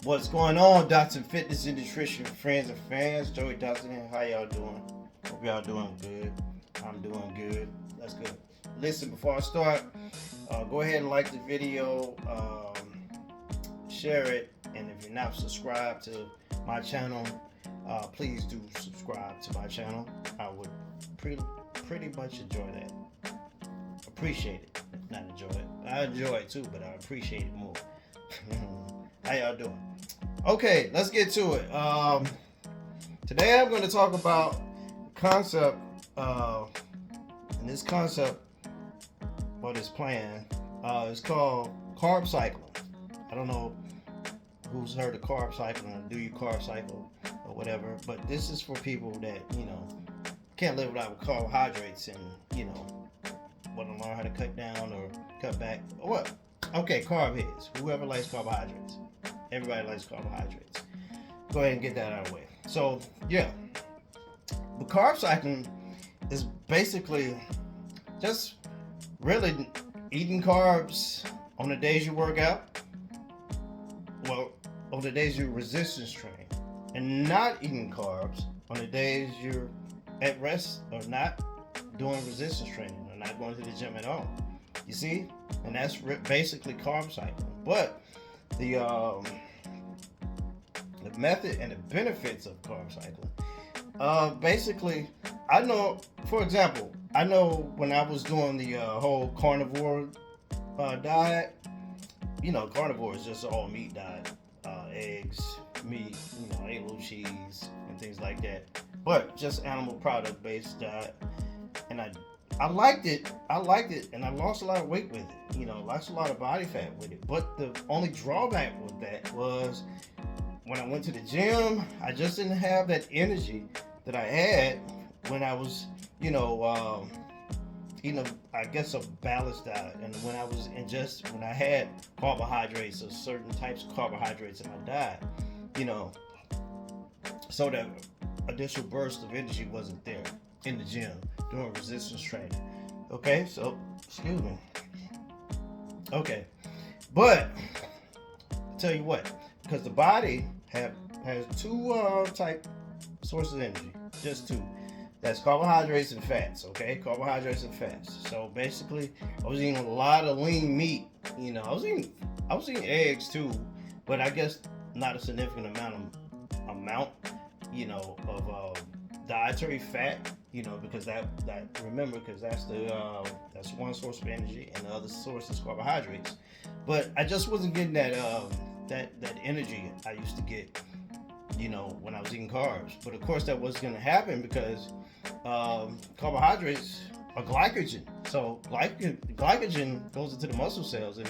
What's going on, Dr. Fitness and Nutrition friends and fans? Joey Dawson here. How y'all doing? Hope y'all doing good. I'm doing good. That's good. Listen, before I start, go ahead and like the video, share it, and if you're not subscribed to my channel, please do subscribe to my channel. I would pretty much enjoy that. Appreciate it. Not enjoy it. I enjoy it too, but I appreciate it more. How y'all doing? Okay, let's get to it. Today I'm going to talk about concept, and this concept or this plan is called carb cycling. I don't know who's heard of carb cycling or do you carb cycle or whatever, but this is for people that, can't live without carbohydrates and, want to learn how to cut down or cut back or what. Okay, carb heads. Whoever likes carbohydrates. Everybody likes carbohydrates. Go ahead and get that out of the way. So, yeah. But carb cycling is basically just really eating carbs on the days you work out. Well, on the days you resistance train. And not eating carbs on the days you're at rest or not doing resistance training or not going to the gym at all. You see? And that's basically carb cycling. But the method and the benefits of carb cycling. Basically, I know, for example, when I was doing the whole carnivore diet, carnivore is just all meat diet, eggs, meat, a little cheese and things like that. But just animal product based diet, and I liked it, and I lost a lot of weight with it. Lost a lot of body fat with it. But the only drawback with that was when I went to the gym, I just didn't have that energy that I had when I was, eating a balanced diet. And when I had carbohydrates or certain types of carbohydrates in my diet, so that additional burst of energy wasn't there in the gym doing resistance training. Okay, so excuse me. Okay, but I'll tell you what, because the body has two type sources of energy, just two. That's carbohydrates and fats. Okay, carbohydrates and fats. So basically, I was eating a lot of lean meat. I was eating eggs too, but I guess not a significant amount of dietary fat. Because that's one source of energy, and the other source is carbohydrates. But I just wasn't getting that energy I used to get, when I was eating carbs. But of course, that wasn't going to happen because carbohydrates are glycogen. So glycogen goes into the muscle cells, and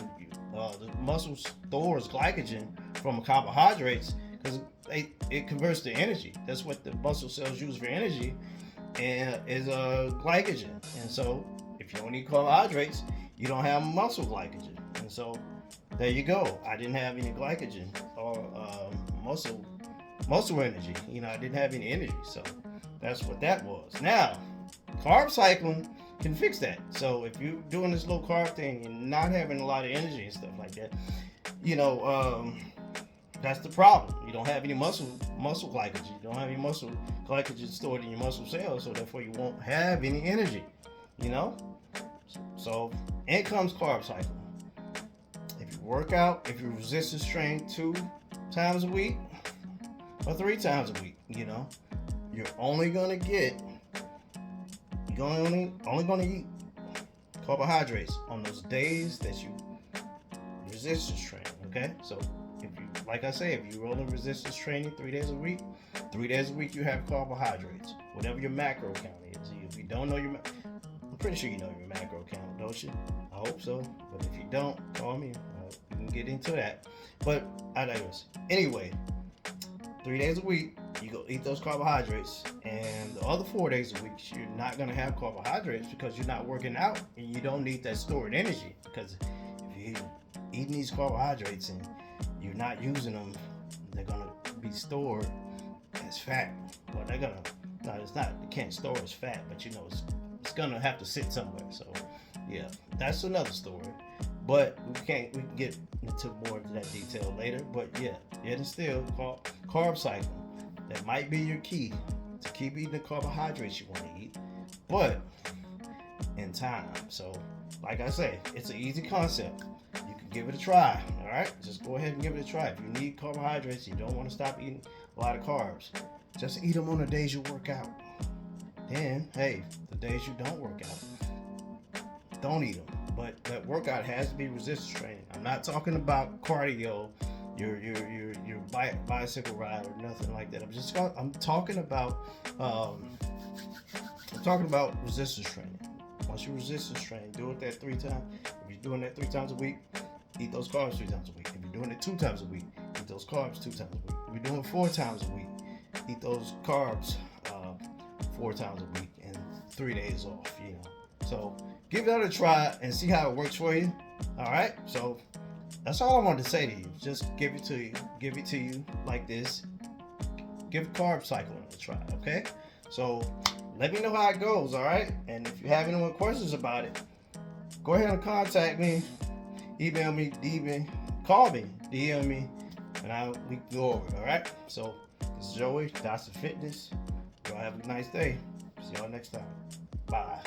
the muscle stores glycogen from carbohydrates because it converts to energy. That's what the muscle cells use for energy. And is glycogen, and so if you don't eat carbohydrates, you don't have muscle glycogen, and so there you go. I didn't have any glycogen or muscle energy. I didn't have any energy, so that's what that was. Now, carb cycling can fix that. So if you're doing this low carb thing and not having a lot of energy and stuff like that, that's the problem. You don't have any muscle glycogen. You don't have any muscle glycogen stored in your muscle cells, so therefore you won't have any energy. So in comes carb cycle. If you work out, if you resistance train 2 times a week or 3 times a week, you're only gonna eat carbohydrates on those days that you resistance train. Okay, so if you roll in resistance training 3 days a week, you have carbohydrates. Whatever your macro count is. If you don't know I'm pretty sure you know your macro count, don't you? I hope so. But if you don't, call me. We can get into that. But I digress. Anyway, 3 days a week, you go eat those carbohydrates, and the other 4 days a week, you're not gonna have carbohydrates because you're not working out, and you don't need that stored energy. Because if you're eating these carbohydrates and you're not using them, they're gonna be stored as fat. Well, it's not, you can't store as fat, but it's gonna have to sit somewhere. So yeah, that's another story. But we can get into more of that detail later. But yeah, it is still called carb cycling. That might be your key to keep eating the carbohydrates you want to eat, but in time. So, like I say, it's an easy concept. You can give it a try. All right, just go ahead and give it a try. If you need carbohydrates, you don't want to stop eating a lot of carbs, just eat them on the days you work out. Then, hey, the days you don't work out, don't eat them. But that workout has to be resistance training. I'm not talking about cardio, your bicycle ride or nothing like that. I'm talking about resistance training. Once you resistance train, do it that 3 times. If you're doing that 3 times a week, eat those carbs 3 times a week. If you're doing it 2 times a week, eat those carbs 2 times a week. If you're doing it 4 times a week, eat those carbs 4 times a week and 3 days off. So give that a try and see how it works for you. All right. So that's all I wanted to say to you. Just give it to you like this. Give carb cycling a try. Okay. So let me know how it goes. All right. And if you have any more questions about it, go ahead and contact me. Email me, call me, DM me, and we can go over it. All right. So this is Joey, Dr. Fitness. Y'all have a nice day. See y'all next time. Bye.